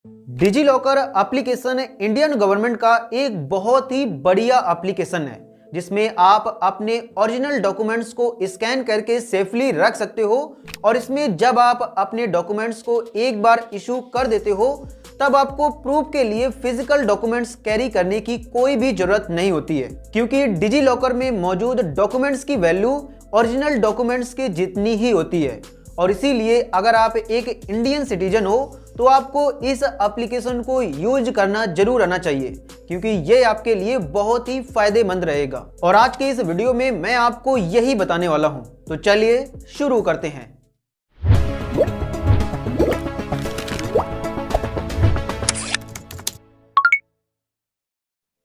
Digi locker application Indian government का एक बहुत ही बढ़िया एप्लीकेशन है जिसमें आप अपने ओरिजिनल डॉक्यूमेंट्स को स्कैन करके सेफली रख सकते हो। और इसमें जब आप अपने डॉक्यूमेंट्स को एक बार इशू कर देते हो तब आपको प्रूफ के लिए फिजिकल डॉक्यूमेंट्स कैरी करने की कोई भी जरूरत नहीं होती है, क्योंकि डिजी लॉकर में मौजूद डॉक्यूमेंट्स की वैल्यू ओरिजिनल डॉक्यूमेंट्स के जितनी ही होती है। और इसीलिए अगर आप एक इंडियन सिटीजन हो तो आपको इस एप्लीकेशन को यूज करना जरूर आना चाहिए, क्योंकि ये आपके लिए बहुत ही फायदेमंद रहेगा। और आज के इस वीडियो में मैं आपको यही बताने वाला हूं, तो चलिए शुरू करते हैं।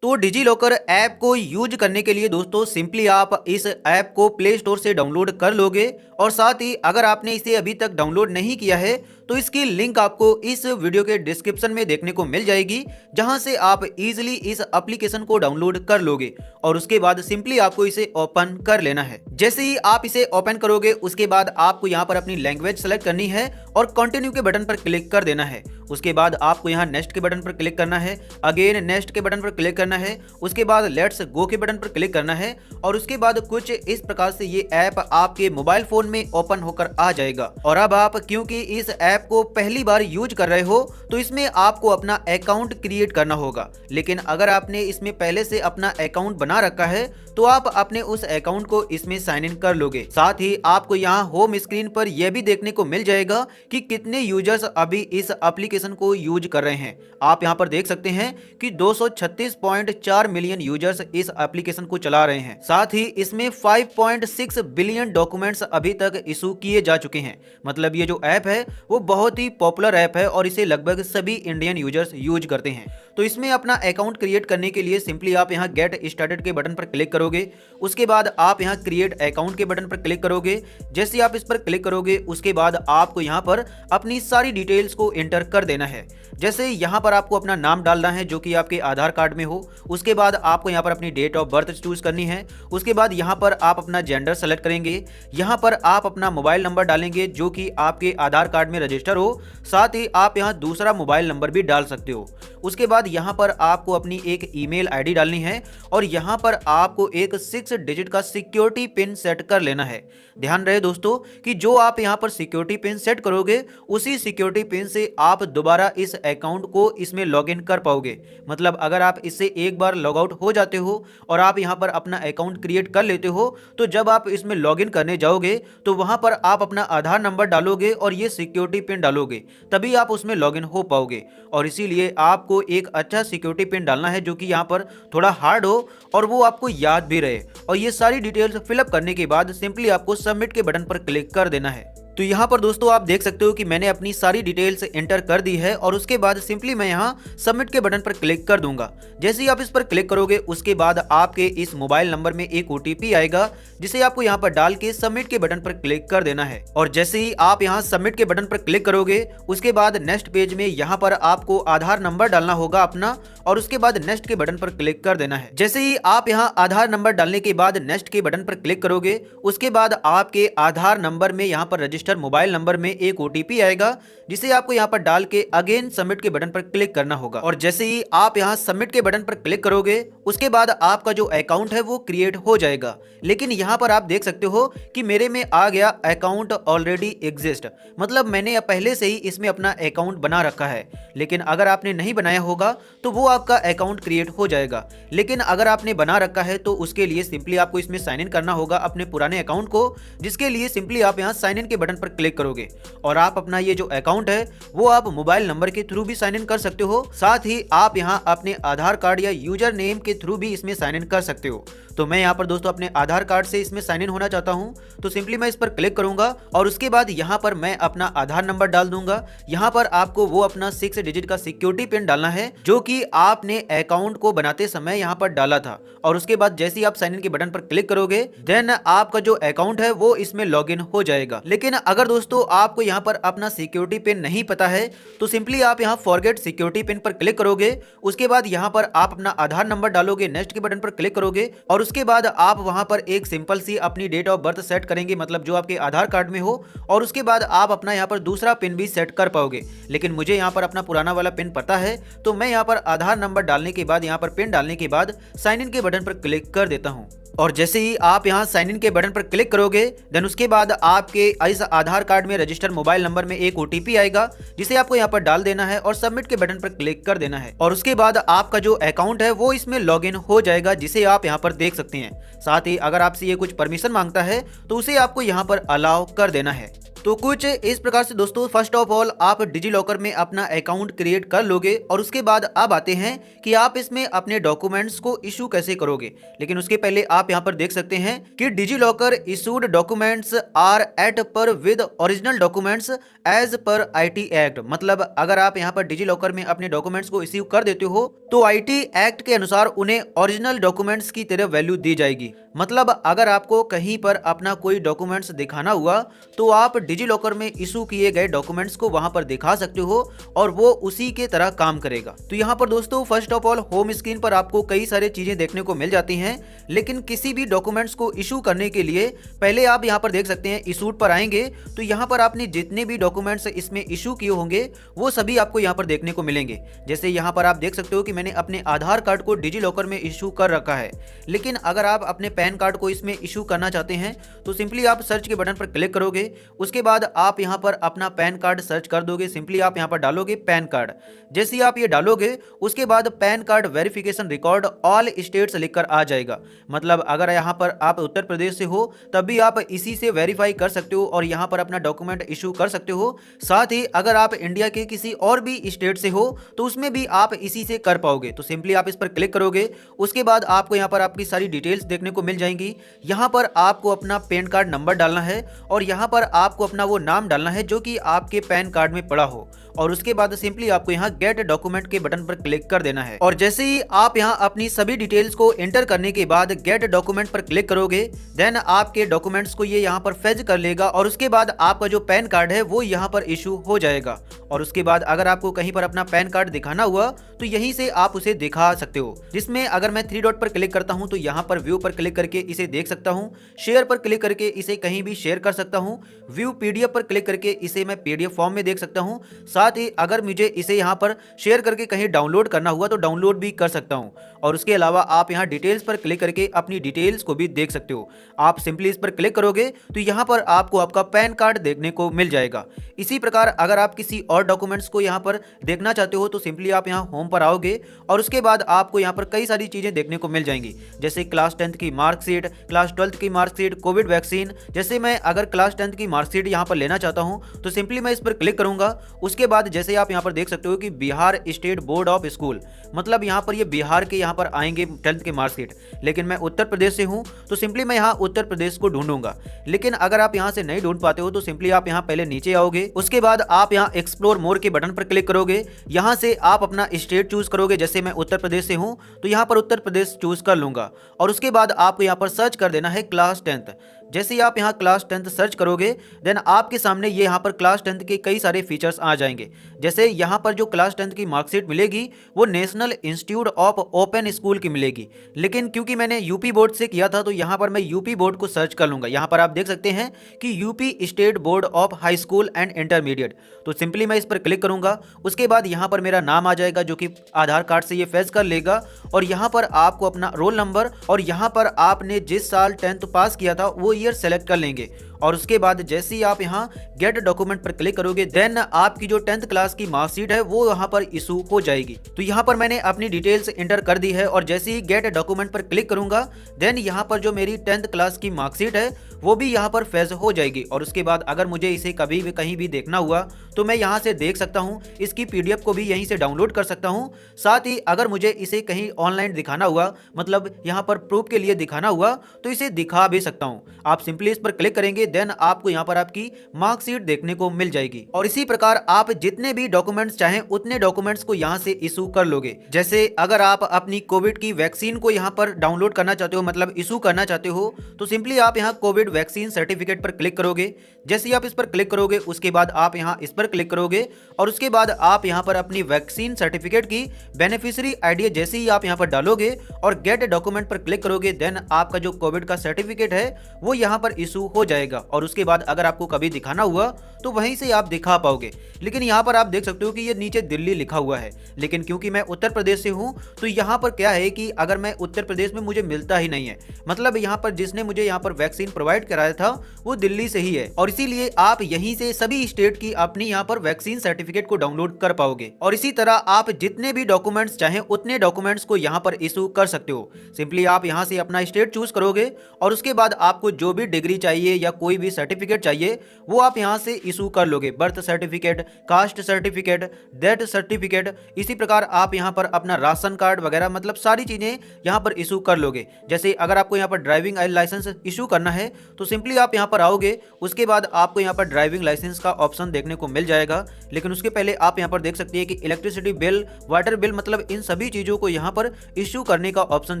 तो डिजी लॉकर ऐप को यूज करने के लिए दोस्तों सिंपली आप इस ऐप को प्ले स्टोर से डाउनलोड कर लोगे। और साथ ही अगर आपने इसे अभी तक डाउनलोड नहीं किया है तो इसकी लिंक आपको इस वीडियो के डिस्क्रिप्शन में देखने को मिल जाएगी, जहां से आप इजीली इस एप्लीकेशन को डाउनलोड कर लोगे। और उसके बाद सिंपली आपको इसे ओपन कर लेना है। जैसे ही आप इसे ओपन करोगे उसके बाद आपको यहाँ पर अपनी लैंग्वेज सेलेक्ट करनी है और कंटिन्यू के बटन पर क्लिक कर देना है। उसके बाद आपको यहाँ नेक्स्ट के बटन पर क्लिक करना है, अगेन नेक्स्ट के बटन पर क्लिक करना है, उसके बाद लेट्स गो के बटन पर क्लिक करना है। और उसके बाद कुछ इस प्रकार से ये ऐप आपके मोबाइल फोन में ओपन होकर आ जाएगा। और अब आप क्योंकि इस ऐप को पहली बार यूज कर रहे हो तो इसमें आपको अपना अकाउंट क्रिएट करना होगा। लेकिन अगर आपने इसमें पहले से अपना अकाउंट बना रखा है तो आप अपने उस अकाउंट को इसमें साइन इन कर लोगे। साथ ही आपको यहाँ होम स्क्रीन पर यह भी देखने को मिल जाएगा कि कितने यूजर्स अभी इस एप्लीकेशन को यूज कर रहे हैं। आप यहाँ पर देख सकते हैं कि 236.4 मिलियन यूजर्स इस एप्लीकेशन को चला रहे हैं। साथ ही इसमें 5.6 बिलियन डॉक्यूमेंट्स अभी तक इशू किए जा चुके हैं। मतलब ये जो ऐप है वो बहुत ही पॉपुलर ऐप है और इसे लगभग सभी इंडियन यूजर्स यूज करते हैं। तो इसमें अपना अकाउंट क्रिएट करने के लिए सिंपली आप यहाँ गेट स्टार्टेड के बटन पर क्लिक करोगे। उसके बाद आप यहाँ क्रिएट अकाउंट के बटन पर क्लिक करोगे। जैसे आप इस पर क्लिक करोगे उसके बाद आपको यहाँ पर अपनी सारी डिटेल्स को एंटर कर देना है। जैसे यहाँ पर आपको अपना नाम डालना है जो कि आपके आधार कार्ड में हो। उसके बाद आपको यहाँ पर अपनी डेट ऑफ बर्थ चूज करनी है। उसके बाद यहाँ पर आप अपना जेंडर सेलेक्ट करेंगे। यहाँ पर आप अपना मोबाइल नंबर डालेंगे जो कि आपके आधार कार्ड में रजिस्टर हो। साथ ही आप यहाँ दूसरा मोबाइल नंबर भी डाल सकते हो। उसके बाद यहाँ पर आपको अपनी एक ईमेल आईडी डालनी है और यहाँ पर आपको एक 6 डिजिट का सिक्योरिटी पिन सेट कर लेना है। ध्यान रहे दोस्तों कि जो आप यहाँ पर सिक्योरिटी पिन सेट करोगे उसी सिक्योरिटी पिन से आप दोबारा इस अकाउंट को इसमें लॉगिन कर पाओगे। मतलब अगर आप इससे एक बार लॉग आउट हो जाते हो और आप यहाँ पर अपना अकाउंट क्रिएट कर लेते हो तो जब आप इसमें लॉगिन करने जाओगे तो वहाँ पर आप अपना आधार नंबर डालोगे और ये सिक्योरिटी पिन डालोगे, तभी आप उसमें लॉगिन हो पाओगे। और इसीलिए आपको एक अच्छा सिक्योरिटी पिन डालना है जो कि यहाँ पर थोड़ा हार्ड हो और वो आपको याद भी रहे। और ये सारी डिटेल्स फिलअप करने के बाद सिंपली आपको सबमिट के बटन पर क्लिक कर देना है। तो यहाँ पर दोस्तों आप देख सकते हो कि मैंने अपनी सारी डिटेल्स एंटर कर दी है और उसके बाद सिंपली मैं यहाँ सबमिट के बटन पर क्लिक कर दूंगा। जैसे ही आप इस पर क्लिक करोगे उसके बाद आपके इस मोबाइल नंबर में एक ओटीपी आएगा जिसे आपको यहाँ पर डाल के सबमिट के बटन पर क्लिक कर देना है। और जैसे ही आप यहाँ सबमिट के बटन पर क्लिक करोगे उसके बाद नेक्स्ट पेज में यहाँ पर आपको आधार नंबर डालना होगा अपना और उसके बाद नेक्स्ट के बटन पर क्लिक कर देना है। जैसे ही आप यहाँ आधार नंबर डालने के बाद नेक्स्ट के बटन पर क्लिक करोगे उसके बाद आपके आधार नंबर में यहाँ पर रजिस्टर मोबाइल नंबर में एक ओटीपी आएगा जिसे आपको यहाँ पर डाल के अगेन सबमिट के बटन पर क्लिक करना होगा। और जैसे ही आप यहाँ सबमिट के बटन पर क्लिक करोगे उसके बाद आपका जो अकाउंट है वो क्रिएट हो जाएगा। लेकिन यहाँ पर आप देख सकते हो कि मेरे में आ गया अकाउंट ऑलरेडी एग्जिस्ट, मतलब मैंने पहले से ही इसमें अपना अकाउंट बना रखा है। लेकिन अगर आपने नहीं बनाया होगा तो वो आपका अकाउंट क्रिएट हो जाएगा। लेकिन अगर आपने बना रखा है तो उसके लिए सिंपली आपको इसमें साइन इन करना होगा अपने पुराने अकाउंट को, जिसके लिए सिंपली आप यहाँ साइन इन के बटन पर क्लिक करोगे और आप अपना ये जो अकाउंट है वो आप मोबाइल नंबर के थ्रू भी साइन इन कर सकते हो। साथ ही आप यहाँ अपने आधार कार्ड या यूजर नेम के थ्रू भी इसमें साइन इन कर सकते हो। तो मैं यहाँ पर दोस्तों अपने आधार कार्ड से इसमें साइन इन होना चाहता हूँ, तो सिंपली मैं इस पर क्लिक करूंगा और उसके बाद यहाँ पर मैं अपना आधार नंबर डाल दूंगा। यहाँ पर आपको वो अपना 6 डिजिट का सिक्योरिटी पिन डालना है जो कि आपने अकाउंट को बनाते समय यहाँ पर डाला था। और उसके बाद जैसे ही आप साइन इन के बटन पर क्लिक करोगे देन आपका जो अकाउंट है वो इसमें लॉगिन हो जाएगा। लेकिन अगर दोस्तों आपको यहाँ पर अपना सिक्योरिटी पिन नहीं पता है तो सिंपली आप यहाँ फॉरगेट सिक्योरिटी पिन पर क्लिक करोगे। उसके बाद यहाँ पर आप अपना आधार नंबर डालोगे, नेक्स्ट के बटन पर क्लिक करोगे और उसके बाद आप वहाँ पर एक सिंपल सी अपनी डेट ऑफ बर्थ सेट करेंगे, मतलब जो आपके आधार कार्ड में हो, और उसके बाद आप अपना यहाँ पर दूसरा पिन भी सेट कर पाओगे। लेकिन मुझे यहाँ पर अपना पुराना वाला पिन पता है तो मैं यहाँ पर आधार नंबर डालने के बाद यहाँ पर पिन डालने के बाद साइन इन के बटन पर क्लिक कर देता हूँ। और जैसे ही आप यहाँ साइन इन के बटन पर क्लिक करोगे देन उसके बाद आपके इस आधार कार्ड में रजिस्टर्ड मोबाइल नंबर में एक ओटीपी आएगा जिसे आपको यहाँ पर डाल देना है और सबमिट के बटन पर क्लिक कर देना है। और उसके बाद आपका जो अकाउंट है वो इसमें लॉगिन हो जाएगा, जिसे आप यहाँ पर देख सकते हैं। साथ ही अगर आपसे ये कुछ परमिशन मांगता है तो उसे आपको यहाँ पर अलाउ कर देना है। तो कुछ इस प्रकार से दोस्तों फर्स्ट ऑफ ऑल आप डिजी लॉकर में अपना अकाउंट क्रिएट कर लोगे और उसके बाद अब आते हैं कि आप इसमें अपने डॉक्यूमेंट्स को इशू कैसे करोगे। लेकिन उसके पहले आप यहां पर देख सकते हैं कि DigiLocker issued documents are at par with original documents as per IT act. मतलब अगर आप यहां पर डिजी लॉकर में अपने डॉक्यूमेंट्स को इश्यू कर देते हो तो आईटी एक्ट के अनुसार उन्हें ओरिजिनल डॉक्यूमेंट्स की तरह वैल्यू दी जाएगी। मतलब अगर आपको कहीं पर अपना कोई डॉक्यूमेंट्स दिखाना हुआ तो आप डिजी लॉकर में इशू किए गए डॉक्यूमेंट्स को वहां पर दिखा सकते हो और वो उसी के तरह काम करेगा। तो यहाँ पर दोस्तों first of all home screen पर आपको कई सारी चीजें देखने को मिल जाती हैं, लेकिन किसी भी डॉक्यूमेंट्स को इशू करने के लिए पहले आप यहाँ पर देख सकते हैं इशूड पर आएंगे तो यहाँ पर आपने जितने भी डॉक्यूमेंट्स इसमें इशू किए होंगे वो सभी आपको यहाँ पर देखने को मिलेंगे। जैसे यहाँ पर आप देख सकते हो कि मैंने अपने आधार कार्ड को डिजी लॉकर में इशू कर रखा है। लेकिन अगर आप अपने पैन कार्ड को इसमें इशू करना चाहते हैं तो सिंपली आप सर्च के बटन पर क्लिक करोगे। उसके बाद आप यहाँ पर अपना पैन कार्ड सर्च कर दोगे। सिंपली आप यहाँ पर डालोगे पैन कार्ड। जैसे ही आप ये डालोगे उसके बाद pan card verification record all states लिखकर आ जाएगा। मतलब अगर यहाँ पर आप उत्तर प्रदेश से हो तब भी आप इसी से वेरीफाई कर सकते हो और यहाँ पर अपना डॉक्यूमेंट इशू कर सकते हो। साथ ही अगर आप इंडिया के किसी और भी स्टेट से हो तो उसमें भी आप इसी से कर पाओगे। तो सिंपली आप इस पर क्लिक करोगे। उसके बाद आपको यहाँ पर आपकी सारी डिटेल्स देखने को मिल जाएंगी। यहाँ पर आपको अपना पैन कार्ड नंबर डालना है और यहाँ पर आपको अपना वो नाम डालना है जो कि आपके पैन कार्ड में पड़ा हो और उसके बाद सिंपली आपको यहाँ गेट डॉक्यूमेंट के बटन पर क्लिक कर देना है। और जैसे ही आप यहाँ अपनी सभी डिटेल्स को एंटर करने के बाद गेट डॉक्यूमेंट पर क्लिक करोगे देन आपके डॉक्यूमेंट्स को ये यहाँ पर फेच कर लेगा और उसके बाद आपका जो पैन कार्ड है वो यहाँ पर इशू हो जाएगा। और उसके बाद अगर आपको कहीं पर अपना पैन कार्ड दिखाना हुआ तो यहीं से आप उसे दिखा सकते हो, जिसमें अगर मैं 3 डॉट पर क्लिक करता हूं तो यहाँ पर व्यू पर क्लिक करके इसे देख सकता हूं, शेयर पर क्लिक करके इसे कहीं भी शेयर कर सकता हूं, व्यू पीडीएफ पर क्लिक करके इसे मैं पीडीएफ फॉर्म में देख सकता हूं। साथ ही अगर मुझे इसे यहाँ पर शेयर करके कहीं डाउनलोड करना हुआ तो डाउनलोड भी कर सकता हूँ। और उसके अलावा आप यहाँ डिटेल्स पर क्लिक करके अपनी डिटेल्स को भी देख सकते हो। आप सिंपली इस पर क्लिक करोगे तो यहाँ पर आपको आपका पैन कार्ड देखने को मिल जाएगा। इसी प्रकार अगर आप किसी और डॉक्यूमेंट्स को यहाँ पर देखना चाहते हो तो सिंपली आप यहाँ होम पर आओगे और उसके बाद आपको यहाँ पर कई सारी चीजें देखने को मिल जाएंगी, जैसे क्लास 10th की मार्कशीट, क्लास 12th की मार्कशीट, कोविड वैक्सीन। जैसे मैं अगर क्लास 10th की मार्कशीट यहाँ पर लेना चाहता हूँ तो सिंपली मैं इस पर क्लिक करूंगा। उसके बाद जैसे आप यहाँ पर देख सकते हो कि Bihar state board of school, मतलब यहाँ पर ये बिहार के यहाँ पर आएंगे 10th के मार्कशीट। लेकिन मैं उत्तर प्रदेश से हूँ तो सिंपली मैं यहाँ उत्तर प्रदेश को ढूंढूंगा। लेकिन अगर आप यहाँ से नहीं ढूंढ पाते हो तो सिंपली आप यहाँ पहले नीचे आओगे। उसके बाद आप यहाँ एक्सप्लोर मोर के बटन पर क्लिक करोगे। यहाँ से आप अपना स्टेट चूज करोगे। जैसे मैं उत्तर प्रदेश से हूँ तो यहाँ पर उत्तर प्रदेश चूज कर लूंगा और उसके बाद आपको यहाँ पर सर्च कर देना है क्लास 10th। जैसे ही आप यहाँ क्लास 10th सर्च करोगे देन आपके सामने ये यहाँ पर क्लास 10th के कई सारे फीचर्स आ जाएंगे। जैसे यहाँ पर जो क्लास 10th की मार्कशीट मिलेगी वो national institute of open school की मिलेगी। लेकिन क्योंकि मैंने यूपी बोर्ड से किया था तो यहाँ पर मैं यूपी बोर्ड को सर्च कर लूंगा। यहाँ पर आप देख सकते हैं कि UP state board of high school and intermediate. तो सिंपली मैं इस पर क्लिक करूंगा। उसके बाद यहाँ पर मेरा नाम आ जाएगा जो कि आधार कार्ड से ये फेच कर लेगा और यहाँ पर आपको अपना रोल नंबर और यहाँ पर आपने जिस साल 10th पास किया था वो ईयर सेलेक्ट कर लेंगे। और उसके बाद जैसे ही आप यहाँ गेट डॉक्यूमेंट पर क्लिक करोगे देन आपकी जो 10th क्लास की मार्कशीट है वो यहाँ पर इशू हो जाएगी। तो यहाँ पर मैंने अपनी डिटेल्स एंटर कर दी है और जैसे ही गेट डॉक्यूमेंट पर क्लिक करूंगा देन यहाँ पर जो मेरी 10th क्लास की मार्कशीट है वो भी यहाँ पर फेच हो जाएगी। और उसके बाद अगर मुझे इसे कभी भी कहीं भी देखना हुआ तो मैं यहाँ से देख सकता हूँ। इसकी पीडीएफ को भी यहीं से डाउनलोड कर सकता हूँ। साथ ही अगर मुझे इसे कहीं ऑनलाइन दिखाना हुआ, मतलब यहाँ पर प्रूफ के लिए दिखाना हुआ, तो इसे दिखा भी सकता हूँ। आप सिंपली इस पर क्लिक करेंगे देन आपको यहाँ पर आपकी मार्कशीट देखने को मिल जाएगी। और इसी प्रकार आप जितने भी डॉक्यूमेंट्स चाहें उतने डॉक्यूमेंट्स को यहाँ से इशू कर लोगे। जैसे अगर आप अपनी कोविड की वैक्सीन को यहाँ पर डाउनलोड करना चाहते हो, मतलब इशू करना चाहते हो, तो सिंपली आप यहाँ कोविड वैक्सीन सर्टिफिकेट पर क्लिक करोगे। जैसे ही आप इस पर क्लिक करोगे उसके बाद आप यहाँ इस पर क्लिक करोगे और उसके बाद आप यहाँ पर अपनी वैक्सीन सर्टिफिकेट की बेनिफिशियरी आईडी जैसे ही आप यहाँ पर डालोगे और गेट डॉक्यूमेंट पर क्लिक करोगे, देन आपका जो कोविड का सर्टिफिकेट है वो यहाँ पर इशू हो जाएगा। और उसके बाद अगर आपको कभी दिखाना हुआ तो वहीं से आप दिखा पाओगे। लेकिन यहाँ पर आप देख सकते हो कि ये नीचे दिल्ली लिखा हुआ है, लेकिन क्योंकि मैं उत्तर प्रदेश से हूँ तो यहाँ पर क्या है कि अगर मैं उत्तर प्रदेश में मुझे मिलता ही नहीं है, मतलब यहाँ पर जिसने मुझे यहाँ पर वैक्सीन प्रोवाइड कराया था वो दिल्ली से ही है। और इसीलिए आप यहीं से सभी स्टेट की अपनी यहाँ पर वैक्सीन सर्टिफिकेट को डाउनलोड कर पाओगे। और इसी तरह आप जितने भी डॉक्यूमेंट्स चाहें उतने डॉक्यूमेंट्स को यहाँ पर इशू कर सकते हो। सिंपली आप यहाँ से अपना स्टेट चूज करोगे और उसके बाद आपको जो भी डिग्री चाहिए या कोई भी सर्टिफिकेट चाहिए वो आप यहाँ से इशू कर लोगे। Birth certificate, caste certificate, death certificate, इसी प्रकार आप यहाँ पर अपना राशन कार्ड वगैरह, मतलब सारी चीजें यहाँ पर इशू कर लोगे। जैसे अगर आपको यहाँ पर ड्राइविंग लाइसेंस इशू करना है तो सिंपली आप यहाँ पर आओगे, उसके बाद आपको यहाँ पर ड्राइविंग लाइसेंस का ऑप्शन देखने को मिल जाएगा। लेकिन उसके पहले आप यहाँ पर देख सकते हैं कि इलेक्ट्रिसिटी बिल, वाटर बिल, मतलब इन सभी चीजों को यहाँ पर इशू करने का ऑप्शन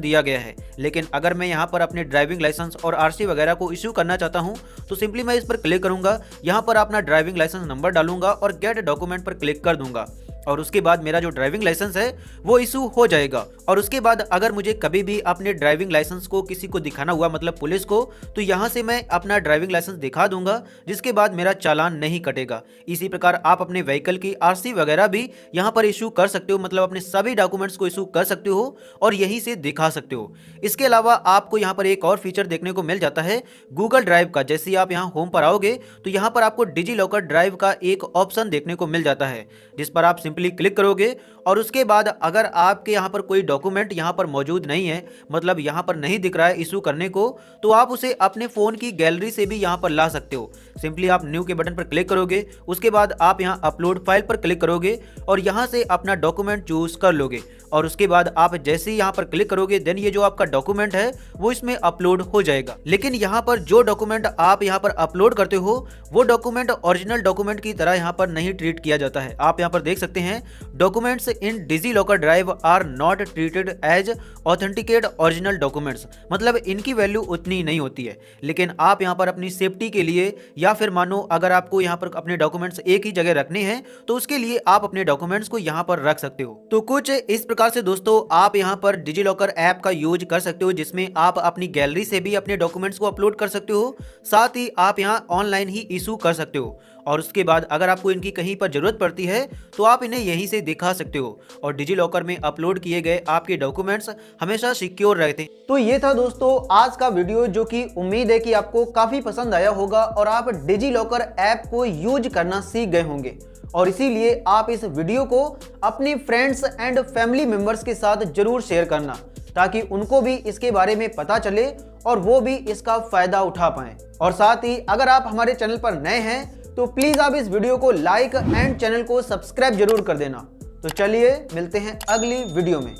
दिया गया है। लेकिन अगर मैं यहाँ पर अपने ड्राइविंग लाइसेंस और आरसी वगैरह को इशू करना चाहता हूँ तो सिंपली मैं इस पर क्लिक करूंगा, यहाँ पर अपना ड्राइविंग लाइसेंस नंबर डालूंगा और गेट डॉक्यूमेंट पर क्लिक कर दूंगा और उसके बाद मेरा जो ड्राइविंग लाइसेंस है वो इशू हो जाएगा। और उसके बाद अगर मुझे कभी भी अपने ड्राइविंग लाइसेंस को किसी को दिखाना हुआ, मतलब पुलिस को, तो यहाँ से मैं अपना ड्राइविंग लाइसेंस दिखा दूंगा, जिसके बाद मेरा चालान नहीं कटेगा। इसी प्रकार आप अपने व्हीकल की आरसी वगैरह भी यहाँ पर इशू कर सकते हो, मतलब अपने सभी डॉक्यूमेंट्स को इशू कर सकते हो और यहीं से दिखा सकते हो। इसके अलावा आपको यहाँ पर एक और फीचर देखने को मिल जाता है गूगल ड्राइव का। जैसे आप यहाँ होम पर आओगे तो यहाँ पर आपको डिजी लॉकर ड्राइव का एक ऑप्शन देखने को मिल जाता है, जिस पर आप सिंपली क्लिक करोगे और उसके बाद अगर आपके यहाँ पर कोई डॉक्यूमेंट यहाँ पर मौजूद नहीं है, मतलब यहाँ पर नहीं दिख रहा है इशू करने को, तो आप उसे अपने फ़ोन की गैलरी से भी यहाँ पर ला सकते हो। सिंपली आप न्यू के बटन पर क्लिक करोगे, उसके बाद आप यहाँ अपलोड फाइल पर क्लिक करोगे और यहाँ से अपना डॉक्यूमेंट चूज कर लोगे। और उसके बाद आप जैसे ही यहाँ पर क्लिक करोगे देन ये जो आपका डॉक्यूमेंट है वो इसमें अपलोड हो जाएगा। लेकिन यहाँ पर जो डॉक्यूमेंट आप यहाँ पर अपलोड करते हो वो डॉक्यूमेंट ओरिजिनल डॉक्यूमेंट की तरह यहाँ पर नहीं ट्रीट किया जाता है। आप यहाँ पर देख सकते हैं documents in DigiLocker drive are not treated as authenticate original documents, मतलब इनकी वैल्यू उतनी नहीं होती है। लेकिन आप यहाँ पर अपनी सेफ्टी के लिए या फिर मानो अगर आपको यहाँ पर अपने डॉक्यूमेंट्स एक ही जगह रखने हैं तो उसके लिए आप अपने डॉक्यूमेंट्स को यहाँ पर रख सकते हो। तो कुछ इस प्रकार से दोस्तों आप यहाँ पर डिजी लॉकर ऐप का यूज कर सकते हो, जिसमें आप अपनी गैलरी से भी अपने डॉक्यूमेंट्स को अपलोड कर सकते हो, साथ ही आप यहाँ ऑनलाइन ही इशू कर सकते हो। और उसके बाद अगर आपको इनकी कहीं पर जरूरत पड़ती है तो आप इन्हें यहीं से दिखा सकते हो और डिजी लॉकर में अपलोड किए गए आपके डॉक्यूमेंट्स हमेशा सिक्योर रहते हैं। तो ये था दोस्तों आज का वीडियो, जो कि उम्मीद है कि आपको काफी पसंद आया होगा और आप डिजी लॉकर ऐप को यूज करना सीख गए होंगे। और इसीलिए आप इस वीडियो को अपने फ्रेंड्स एंड फैमिली मेंबर्स के साथ जरूर शेयर करना, ताकि उनको भी इसके बारे में पता चले और वो भी इसका फायदा उठा पाएं। और साथ ही अगर आप हमारे चैनल पर नए हैं तो प्लीज आप इस वीडियो को लाइक एंड चैनल को सब्सक्राइब जरूर कर देना। तो चलिए मिलते हैं अगली वीडियो में।